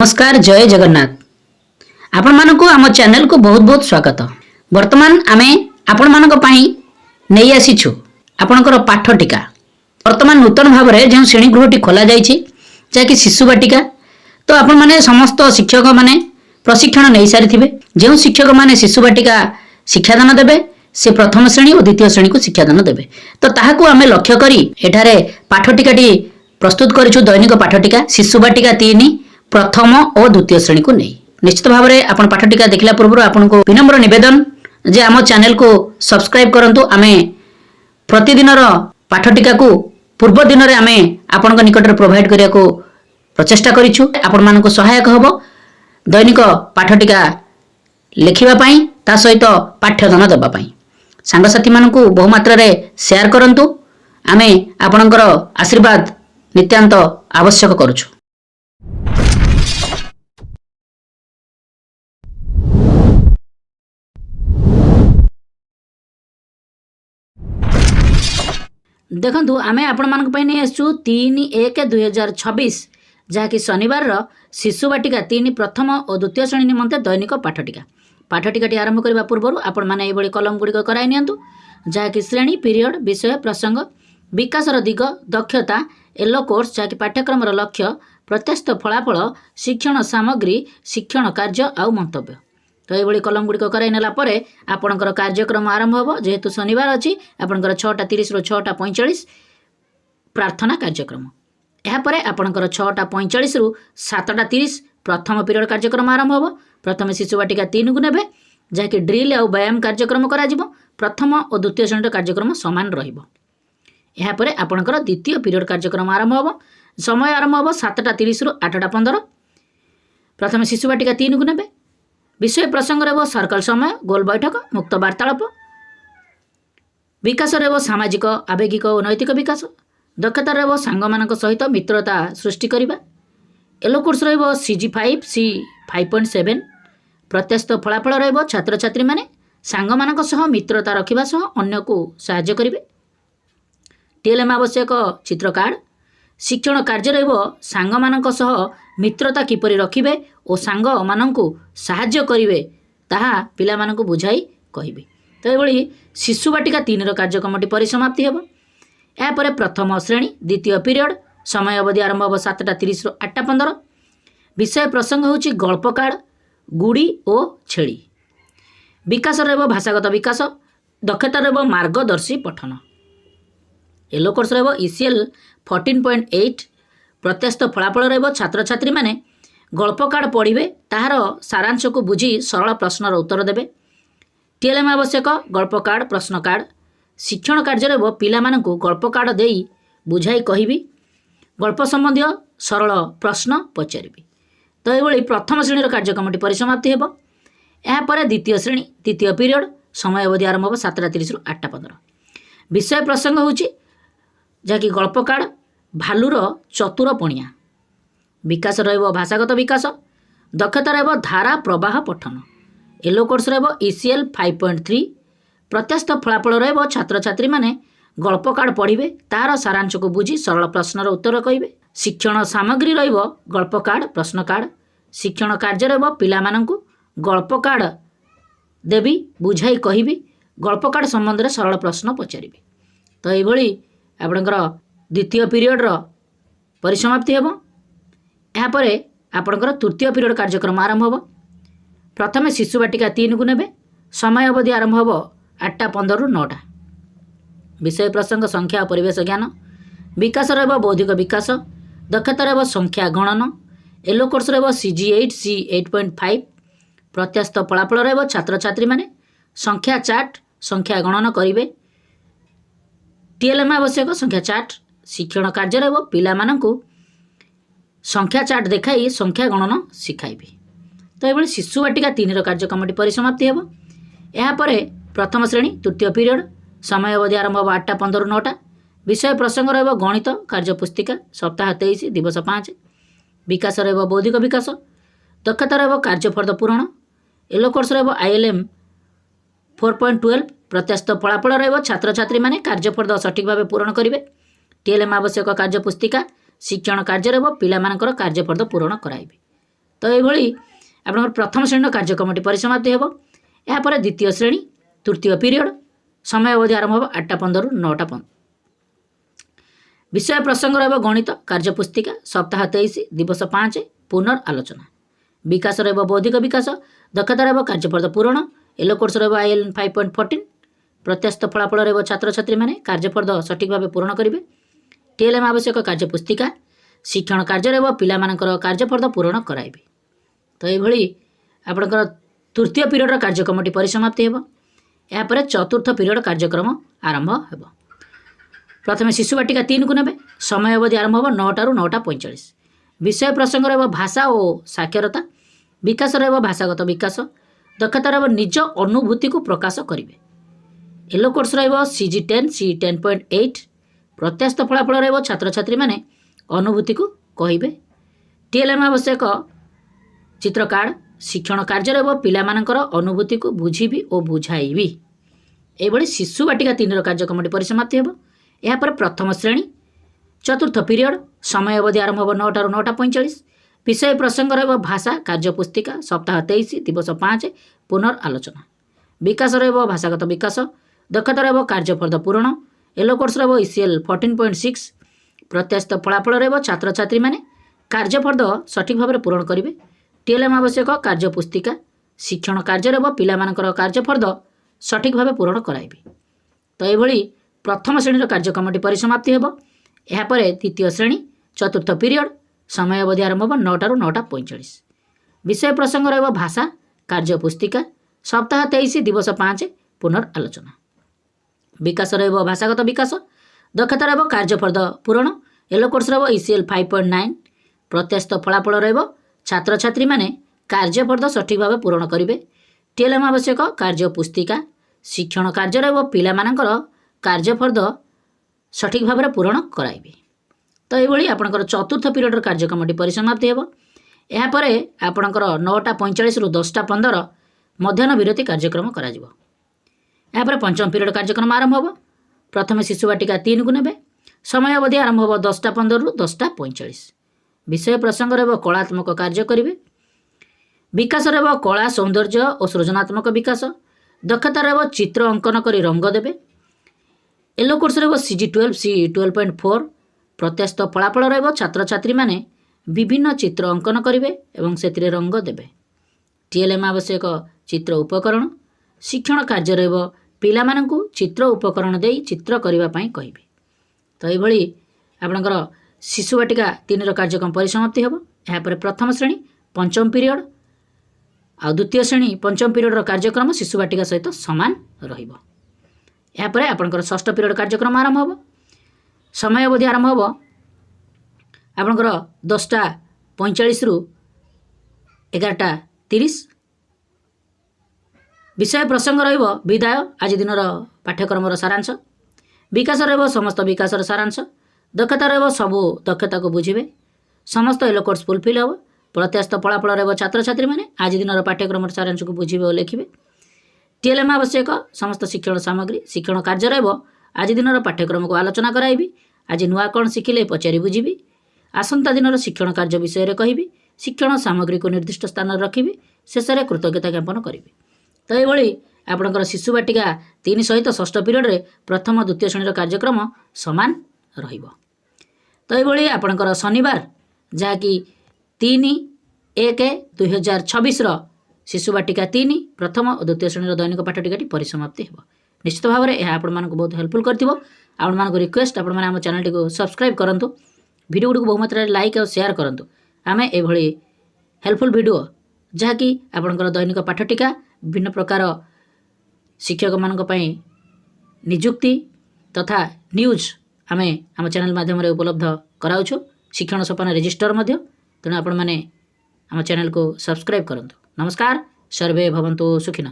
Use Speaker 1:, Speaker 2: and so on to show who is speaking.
Speaker 1: नमस्कार जय जगन्नाथ आपण मानक आम चैनल को बहुत बहुत स्वागत। वर्तमान आमे आपण मानक पई नहीं आसीछु आपणकर पाठ टीका। वर्तमान नूतन भाव में जो श्रेणी गृहटी खोल जाइए जहाँकि शिशु बाटिका तो आपण माने समस्त शिक्षक माने प्रशिक्षण नहीं सारी थे। जो शिक्षक माने शिशु बाटिका शिक्षादान देवे से प्रथम श्रेणी और द्वितीय श्रेणी को शिक्षादान देवे तो ताहाकू आमे लक्ष्य करी एठारे पाठ टीकाटी प्रस्तुत करिछु। दैनिक पाठ टीका शिशु बाटिका 3 प्रथम और द्वितीय श्रेणी को नहीं। निश्चित भाव में आपण पाठ टीका देखला पूर्व आपको विनम्र निवेदन जे आम चैनल को सब्सक्राइब करंतु। आमे प्रतिदिन पाठ टीका को पूर्व दिन में आमे आपण निकट प्रोवाइड करिया को प्रचेष्टा करिछु। आपण मानको सहायक हबो दैनिक पाठ टीका लिखिबा पई ता सहित पाठ्यदान देबा पई। सांगसाथी मानको बहु मात्रा रे शेयर करंतु। आमे आपणकर आशीर्वाद नित्यांत आवश्यक करूछु। देखंतु आमे आपण मानक पई नै आसु 3/1/2026 जहाँकि शनिवार शिशु बाटिका 3 प्रथम और द्वितीय श्रेणी निमंते दैनिक पाठ टीका। पाठ टीकाटी आरंभ करबा पूर्व आपण माने एबोली कलम गुड़िक कराई नियंतु जहाँकि श्रेणी पीरियड विषय प्रसंग विकासर दिग दक्षता येलो कोर्स जहाँकि पाठ्यक्रम लक्ष्य प्रत्याशित फलाफल शिक्षण सामग्री शिक्षण कार्य आउ मंतव्य। तो ये कलम गुड़िक कराई नेला परे आपणकर कार्यक्रम आरंभ हो जेहेतु शनिवार अच्छी आपणकर 6:30 ରୁ 6:45 प्रार्थना कार्यक्रम। यापर आपणकर 6:45 ରୁ 7:30 प्रथम पीरियड कार्यक्रम आरंभ हो। प्रथम शिशु बाटिका 3 को नेबे जहाँकि ड्रिल आउ व्यायाम कार्यक्रम करा प्रथम और द्वितीय श्रेणी कार्यक्रम समान रहिबो। यापर आपणकर द्वितीय पीरियड कार्यक्रम आरंभ हो। समय आरंभ हो 7:30 ରୁ 8:15। प्रथम शिशु बाटिका 3 को नेबे विषय प्रसंग रह सर्कल समय गोल बैठक मुक्त वार्तालाप विकास रह सामाजिक आवेगिक और नैतिक विकास दक्षता रह सांग मान सहित मित्रता सृष्टि करने येलो कोर्स रह CG5 C 5.7 प्रत्याशित फलाफल रह छात्र छात्री माने सांग मान सह मित्रता रखा सह अन्य को साहाय्य करेंगे। TLM आवश्यक चित्र कार्ड शिक्षण कार्य रह सांग मान सह मित्रता किपरि रखिबे और सांग माननकु साहाय्य करिवे ताहा पिला माननकु बुझाई कहिबे। तो एभली शिशु बाटिका 3 रो कार्यक्रमटी परिसमाप्ति हेबो। या परे प्रथम श्रेणी द्वितीय पीरियड समय अवधि आरंभ हो 7:30 ରୁ 8:15। विषय प्रसंग होची गल्प कार्ड गुड़ी और छेड़ी विकास रह भाषागत विकास दक्षता रह मार्गदर्शी पठन येलो कोर्स रह ECL 14.8 प्रत्याशित फलाफल रह छात्र छात्री माने गल्प कार्ड पढ़े ताहार सारांश को बुझी सरल प्रश्नर उत्तर देवे। TLM आवश्यक गल्प कार्ड प्रश्न कार्ड शिक्षण कार्य रह पिला मानकु गल्प कार्ड देई बुझाई कहबी गल्प संबंधी सरल प्रश्न पचारि। तो ये प्रथम श्रेणी कार्यक्रम परिसमाप्ति हेबो। यापर द्वितीय श्रेणी द्वितीय पीरियड समय अवधि आरंभ हो 7:30 ରୁ 8:15। विषय प्रसंग होची जहाँकि गल्प कार्ड भालुर चतुर पणिया विकास रह भाषागत विकास दक्षता रह धारा प्रवाह पठन येलो कोर्स रह ECL 5.3 प्रत्याशित फलाफल रह छात्र छात्री माने गल्प कार्ड पढ़े तार सारांश को बुझी सरल प्रश्नर उत्तर कहे। शिक्षण सामग्री रह गल्प कार्ड प्रश्न कार्ड शिक्षण कार्य रह पिला माननकु गल्प कार्ड देवी बुझाई कहबी गल्प कार्ड संबंध में सरल प्रश्न पचारि। तो ये आपणकर द्वितीय पीरियड परिसमाप्ति हेबो। यापर आपणकर तृतीय पीरियड कार्यक्रम आरंभ हो। प्रथम शिशु बाटिका 3 को नेबे समय अवधि आरंभ हो 8:15 ରୁ 9ଟା। विषय प्रसंग संख्या और परिवेश ज्ञान विकास रह बौद्धिक विकास दक्षता रह संख्या गणन येलो कोर्स रह CG8 C 8.5 प्रत्याशित फलाफल रह छात्र छात्री माने संख्या चार्ट संख्या गणन करेंगे। TLM आवश्यक संख्या चार्ट शिक्षण कार्य रह पिला माननकु संख्या चार्ट देखाई संख्या गणन शिखाइबे। तो ये शिशु बाटिका 3 रो कार्यक्रम परिसमाप्ति हेबो। यापर प्रथम श्रेणी तृतीय पीरियड समय अवधि आरंभ हो 8:15 ରୁ 9ଟା। विषय प्रसंग रह गणित कार्य पुस्तिका सप्ताह 23 दिवस 5 विकास रह बौद्धिक विकास दक्षता रह कार्यफर्द पूरण येलो कोर्स रह ILM 4.12 प्रत्याशित फलाफल रह छात्र छात्री माने कार्यफर्द सठिक भाव पूरण करेंगे। TLM आवश्यक कार्य पुस्तिका शिक्षण कार्य रह पिला मानकर कार्यफर्द पूरण कराइबे। तो ये आपंकर प्रथम श्रेणी कार्यक्रमटी परिसमाप्ति हो। यापर द्वितीय श्रेणी तृतीय पीरियड समय अवधि आरंभ हो 8:15 रु 9:15। विषय प्रसंग रह गणित कार्यपुस्तिका सप्ताह 23 दिवस 5 पुनर्आलोचना। विकास रह बौद्धिक विकास दक्षता रह कार्यपद पूरण येलो कोर्स रह IL 5.14। प्रत्याशित फलाफल रह छात्र छात्री मैंने कार्यपद सठिक भाव पूरण करेंगे। TLM आवश्यक कार्यपुस्तिका शिक्षण कार्य रह पिलामानकर कार्यपद पूरण कराइबे। तो ये आपंकर तृतीय पीरियड कार्यक्रमटी परिसमाप्ति हो। यापर चतुर्थ पीरियड कार्यक्रम आरंभ हो। प्रथम शिशु बाटिका 3 को नेबे समय अवधि आरंभ हो 9 रु 9:45। विषय प्रसंग रह भाषा और साक्षरता विकास रह भाषागत विकास दक्षता रह निज अनुभूति को प्रकाश करेंगे। येलो कोर्स रह CG10 C 10.8। प्रत्याशित फलाफल रह छात्र छात्री मैंने अनुभूति को कहे। TLM आवश्यक चित्र कार्ड शिक्षण कार्य रह पिलामानकर अनुभूति को बुझीबी और बुझाइबी। ये शिशु बाटिका 3 कार्यक्रमटी परिसमाप्ति हो। यापर प्रथम श्रेणी चतुर्थ पीरियड समय अवधि आरंभ हो 9 रु 9:45। विषय प्रसंग रह भाषा कार्यपुस्तिका सप्ताह 23 दिवस 5 पुनर्आलोचना। विकास रह भाषागत विकास दक्षता रह कार्यपद पूरण येलो कोर्स रह ECL 14.6। प्रत्याशित फलाफल रह छात्र छात्री मैंने कार्यपद सठिक भाव पूरण करेंगे। TLM आवश्यक कार्यपुस्तिका शिक्षण कार्य रह पिलामानकर कार्यपद सठिक भाव पूरण कराइबे। तो ये प्रथम श्रेणी कार्यक्रमटी परिसमाप्ति हो। यापर द्वितीय श्रेणी चतुर्थ पीरियड समय अवधि आरंभ हो 9 रु 9:45। विषय प्रसंग रह भाषा कार्यपुस्तिका सप्ताह 23 दिवस 5 पुनर्आलोचना। विकास रह भाषागत विकास दक्षता रह कार्यपद पूरण येलो कोर्स रह ECL 5.9। प्रत्याशित फलाफल रह छात्र छात्री मैंने कार्यपद सठिक भाव पूरण करेंगे। TLM आवश्यक कार्यपुस्तिका शिक्षण कार्य रह पिलामानकर कार्यपद सठिक भाव पूरण कराइबे। तो ये आपंकर चतुर्थ पीरियड कार्यक्रमटी परिसमाप्ति हो। यापर आपंकर 9:45 रु 10:15 मध्याह्न विरति कार्यक्रम करा जिवो। यापर पंचम पीरियड कार्यक्रम आरंभ हो। प्रथम शिशु बाटिका 3 को नेबे समय अवधि आरंभ हो 10:15 रु 10:45। विषय प्रसंग रह कलात्मक कार्य करेंगे। विकास रह कला सौंदर्य और सृजनात्मक विकास दक्षता रह चित्र अंकन कर रंग देवे। येलो कोर्स रह CG12 C 12.4। प्रत्याशित फलाफल रह छात्र छात्री मैंने विभिन्न चित्र अंकन करेंगे और से रंग देवे। TLM आवश्यक चित्र उपकरण शिक्षण कार्य रह पिलामानंकु चित्र उपकरण दे चित्र करने कहे। तो ये आपंकर शिशु बाटिका 3 कार्यक्रम परिसमाप्ति हो। यापर प्रथम श्रेणी पंचम पीरियड आ द्वितीय श्रेणी पंचम पीरियड कार्यक्रम शिशु बाटिका सहित सामान रहिबो। यापर आपंकर षष्ठ पीरियड कार्यक्रम आरंभ हो। समय अवधि आरंभ हो आपंकर 10:45 रु 11:30। विषय प्रसंग रहिबो विदाय आज दिन पाठ्यक्रम सारांश। विकास रहिबो समस्त विकास सारांश दक्षता रहिबो सबु दक्षता को बुझिबे। समस्त येलो कोर्स फुलफिल हो। प्रत्याशित फलाफल रहिबो छात्र छात्री मैंने आज दिन पाठ्यक्रम सारांश को बुझिबे और लिखिबे। TLM आवश्यक समस्त शिक्षण सामग्री शिक्षण कार्य रहिबो आज दिन पाठ्यक्रम को आलोचना कराइबी। आज नुआ कौन शिखिले पचारि बुझिबी। आसंता दिन शिक्षण कार्य विषय कहबी। शिक्षण सामग्री को निर्दिष्ट स्थान रखी शेष में कृतज्ञता ज्ञापन करी। तो ये आपंकर शिशु बाटिका 3 सहित षष्ठ पीरियड रे प्रथम द्वितीय श्रेणी कार्यक्रम सामान रहिबो। तो ये आपंकर शनिवार जहाँकि 3/1/2026 शिशु बाटिका 3 प्रथम और द्वितीय श्रेणी दैनिक पाठ टीकाटी परिसमाप्ति हो। निश्चित भाव में यह आपण मानक बहुत हेल्पफुल करथिबो। आपण मानक रिक्वेस्ट आपण माने हम चैनल को सब्सक्राइब करंतु वीडियो गुडी को बहुत मात्रा लाइक और शेयर करंतु। आमे एभली हेल्पफुल वीडियो जहाँकि आपणकर दैनिक पाठ टीका विभिन्न प्रकार शिक्षक मानक पई नियुक्ति तथा न्यूज आमे आम चैनल माध्यम उपलब्ध कराउछु। शिक्षण सोपान रजिस्टर मध्य तेणु आपण माने आम चैनल को सब्सक्राइब करंतु। नमस्कार सर्वे भवन्तु सुखिनः।